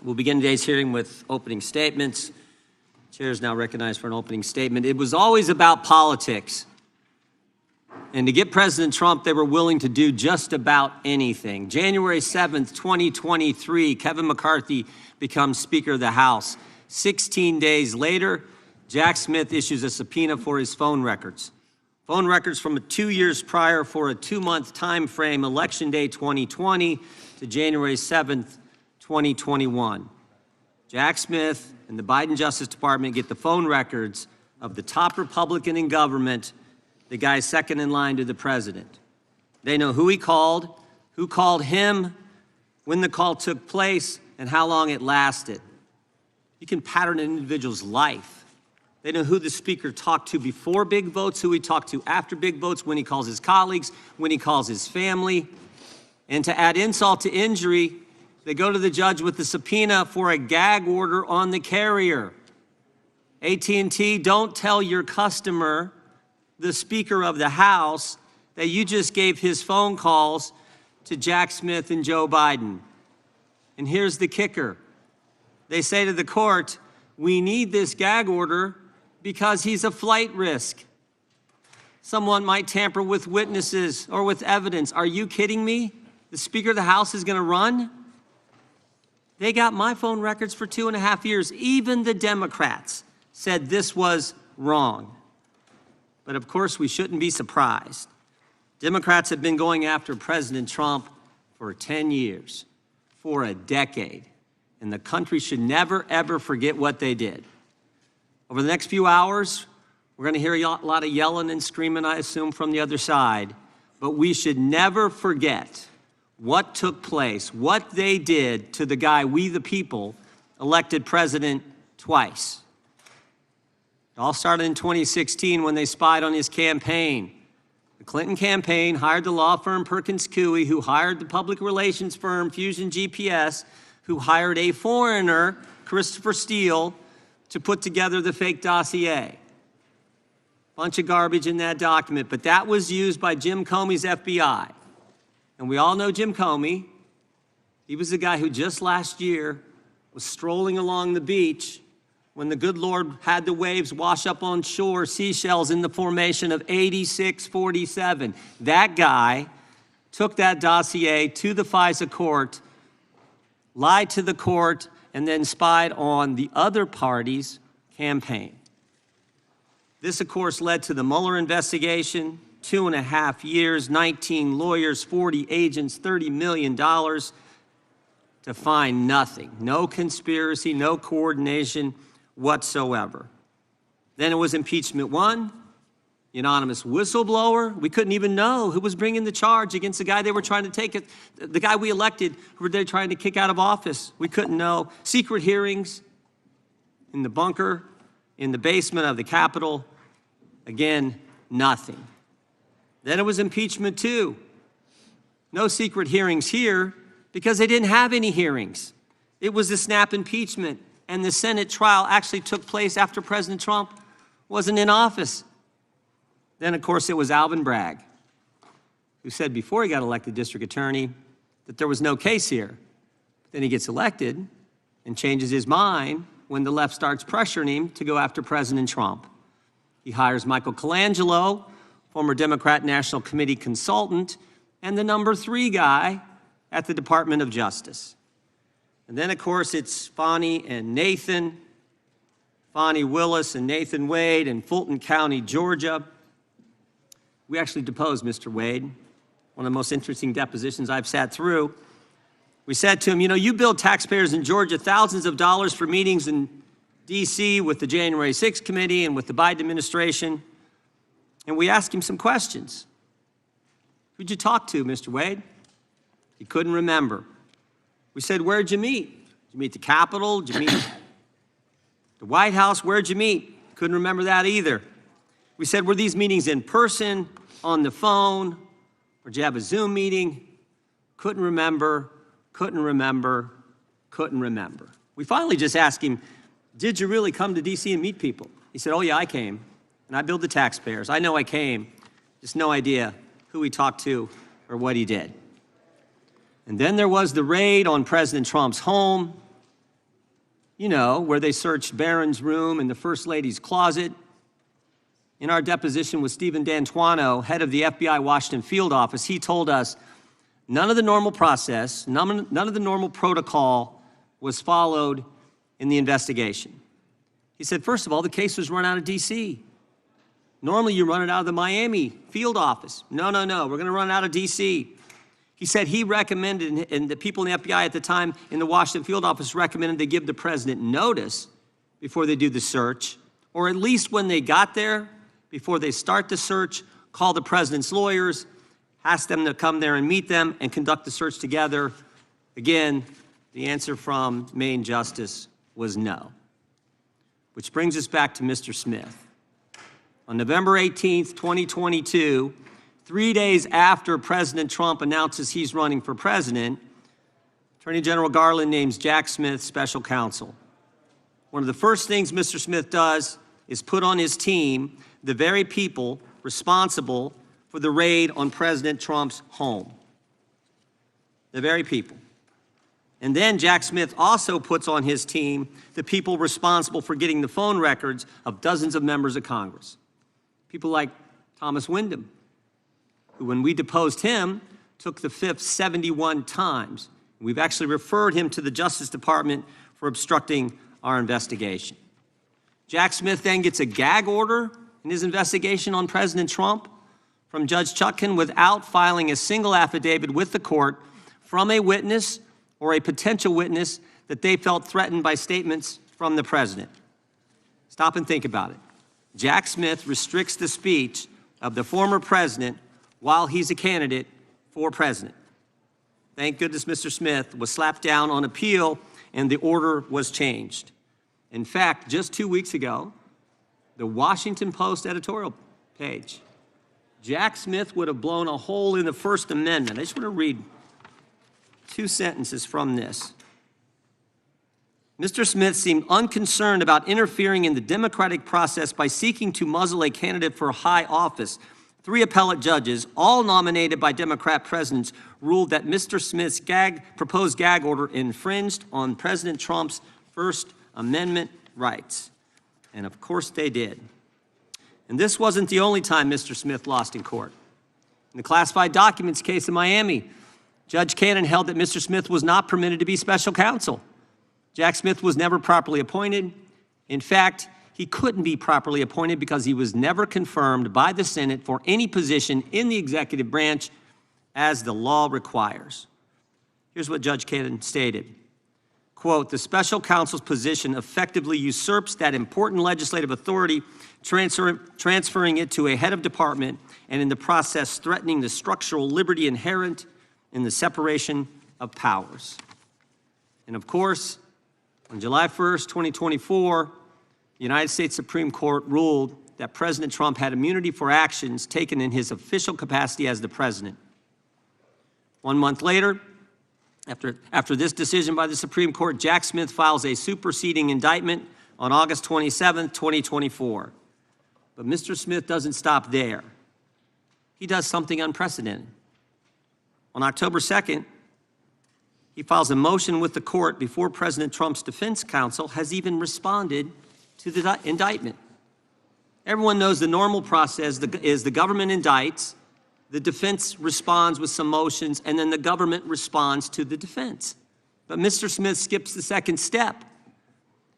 We'll begin today's hearing with opening statements. Chair is now recognized for an opening statement. It was always about politics. And to get President Trump, they were willing to do just about anything. January 7th, 2023, Kevin McCarthy becomes Speaker of the House. 16 days later, Jack Smith issues a subpoena for his phone records. Phone records from 2 years prior for a 2-month time frame, Election Day 2020 to January 7th, 2021. Jack Smith and the Biden Justice Department get the phone records of the top Republican in government, the guy second in line to the president. They know who he called, who called him, when the call took place, and how long it lasted. You can pattern an individual's life. They know who the speaker talked to before big votes, who he talked to after big votes, when he calls his colleagues, when he calls his family. And to add insult to injury, they go to the judge with the subpoena for a gag order on the carrier. AT&T, don't tell your customer, the Speaker of the House, that you just gave his phone calls to Jack Smith and Joe Biden. And here's the kicker. They say to the court, we need this gag order because he's a flight risk. Someone might tamper with witnesses or with evidence. Are you kidding me? The Speaker of the House is going to run? They got my phone records for 2.5 years. Even the Democrats said this was wrong. But of course, we shouldn't be surprised. Democrats have been going after President Trump for 10 years, for a decade. And the country should never, ever forget what they did. Over the next few hours, we're going to hear a lot of yelling and screaming, I assume, from the other side. But we should never forget what took place, what they did to the guy we the people elected president twice. It all started in 2016 when they spied on his campaign. The Clinton campaign hired the law firm Perkins Coie, who hired the public relations firm Fusion GPS, who hired a foreigner, Christopher Steele, to put together the fake dossier. Bunch of garbage in that document, but that was used by Jim Comey's FBI. And we all know Jim Comey. He was the guy who just last year was strolling along the beach when the good Lord had the waves wash up on shore seashells in the formation of 8647. That guy took that dossier to the FISA court, lied to the court, and then spied on the other party's campaign. This, of course, led to the Mueller investigation. 2.5 years, 19 lawyers, 40 agents, $30 million to find nothing. No conspiracy, no coordination whatsoever. Then it was impeachment 1, the anonymous whistleblower. We couldn't even know who was bringing the charge against the guy they were trying to take it, the guy we elected, who were they trying to kick out of office. We couldn't know. Secret hearings in the bunker, in the basement of the Capitol. Again, nothing. Then it was impeachment 2. No secret hearings here because they didn't have any hearings. It was the snap impeachment, and the Senate trial actually took place after President Trump wasn't in office. Then, of course, it was Alvin Bragg, who said before he got elected district attorney that there was no case here. Then he gets elected and changes his mind when the left starts pressuring him to go after President Trump. He hires Michael Colangelo, former Democrat National Committee consultant, and the number 3 guy at the Department of Justice. And then, of course, it's Fani and Nathan, Fani Willis and Nathan Wade in Fulton County, Georgia. We actually deposed Mr. Wade, one of the most interesting depositions I've sat through. We said to him, you know, you billed taxpayers in Georgia thousands of dollars for meetings in D.C. with the January 6th committee and with the Biden administration. And we asked him some questions. Who'd you talk to, Mr. Wade? He couldn't remember. We said, where'd you meet? Did you meet the Capitol? Did you meet the White House? Where'd you meet? Couldn't remember that either. We said, were these meetings in person, on the phone, or did you have a Zoom meeting? Couldn't remember, couldn't remember, couldn't remember. We finally just asked him, did you really come to D.C. and meet people? He said, oh yeah, I came. And I billed the taxpayers. I know I came, just no idea who he talked to or what he did. And then there was the raid on President Trump's home. You know, where they searched Barron's room and the First Lady's closet. In our deposition with Stephen D'Antuono, head of the FBI Washington field office, he told us none of the normal process, none of the normal protocol was followed in the investigation. He said, first of all, the case was run out of D.C. Normally you run it out of the Miami field office. No, we're going to run it out of D.C. He said he recommended, and the people in the FBI at the time in the Washington field office recommended they give the president notice before they do the search, or at least when they got there, before they start the search, call the president's lawyers, ask them to come there and meet them and conduct the search together. Again, the answer from Maine Justice was no. Which brings us back to Mr. Smith. On November 18th, 2022, 3 days after President Trump announces he's running for president, Attorney General Garland names Jack Smith special counsel. One of the first things Mr. Smith does is put on his team the very people responsible for the raid on President Trump's home. The very people. And then Jack Smith also puts on his team the people responsible for getting the phone records of dozens of members of Congress. People like Thomas Wyndham, who, when we deposed him, took the fifth 71 times. We've actually referred him to the Justice Department for obstructing our investigation. Jack Smith then gets a gag order in his investigation on President Trump from Judge Chutkan without filing a single affidavit with the court from a witness or a potential witness that they felt threatened by statements from the president. Stop and think about it. Jack Smith restricts the speech of the former president while he's a candidate for president. Thank goodness Mr. Smith was slapped down on appeal and the order was changed. In fact, just 2 weeks ago, the Washington Post editorial page, Jack Smith would have blown a hole in the First Amendment. I just want to read 2 sentences from this. Mr. Smith seemed unconcerned about interfering in the democratic process by seeking to muzzle a candidate for high office. 3 appellate judges, all nominated by Democrat presidents, ruled that Mr. Smith's proposed gag order infringed on President Trump's First Amendment rights. And of course they did. And this wasn't the only time Mr. Smith lost in court. In the classified documents case in Miami, Judge Cannon held that Mr. Smith was not permitted to be special counsel. Jack Smith was never properly appointed. In fact, he couldn't be properly appointed because he was never confirmed by the Senate for any position in the executive branch as the law requires. Here's what Judge Cannon stated. Quote, the special counsel's position effectively usurps that important legislative authority, transferring it to a head of department and in the process threatening the structural liberty inherent in the separation of powers. And of course, on July 1st, 2024, the United States Supreme Court ruled that President Trump had immunity for actions taken in his official capacity as the president. 1 month later, after this decision by the Supreme Court, Jack Smith files a superseding indictment on August 27, 2024. But Mr. Smith doesn't stop there. He does something unprecedented. On October 2nd, he files a motion with the court before President Trump's defense counsel has even responded to the indictment. Everyone knows the normal process is the government indicts, the defense responds with some motions, and then the government responds to the defense. But Mr. Smith skips the second step.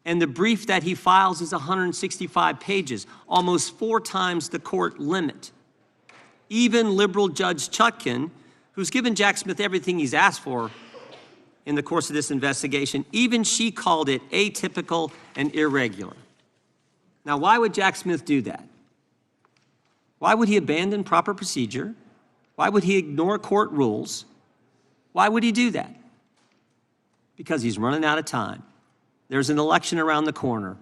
And the brief that he files is 165 pages, almost 4 times the court limit. Even liberal Judge Chutkan, who's given Jack Smith everything he's asked for in the course of this investigation, even she called it atypical and irregular. Now, why would Jack Smith do that? Why would he abandon proper procedure? Why would he ignore court rules? Why would he do that? Because he's running out of time. There's an election around the corner.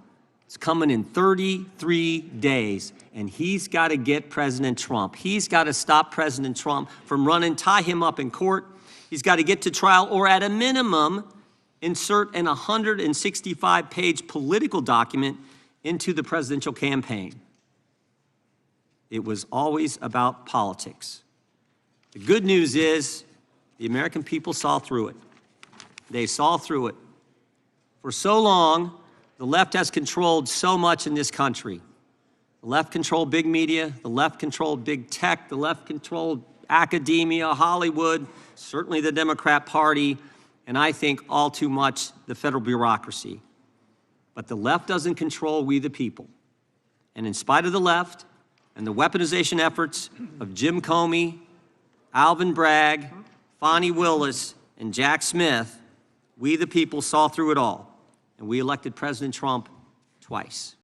It's coming in 33 days, and he's got to get President Trump. He's got to stop President Trump from running, tie him up in court. He's got to get to trial, or at a minimum, insert an 165-page political document into the presidential campaign. It was always about politics. The good news is the American people saw through it. They saw through it. For so long, the left has controlled so much in this country. The left controlled big media, the left controlled big tech, the left controlled academia, Hollywood, certainly the Democrat Party, and I think all too much the federal bureaucracy. But the left doesn't control we the people. And in spite of the left and the weaponization efforts of Jim Comey, Alvin Bragg, Fonnie Willis, and Jack Smith, we the people saw through it all, and we elected President Trump twice.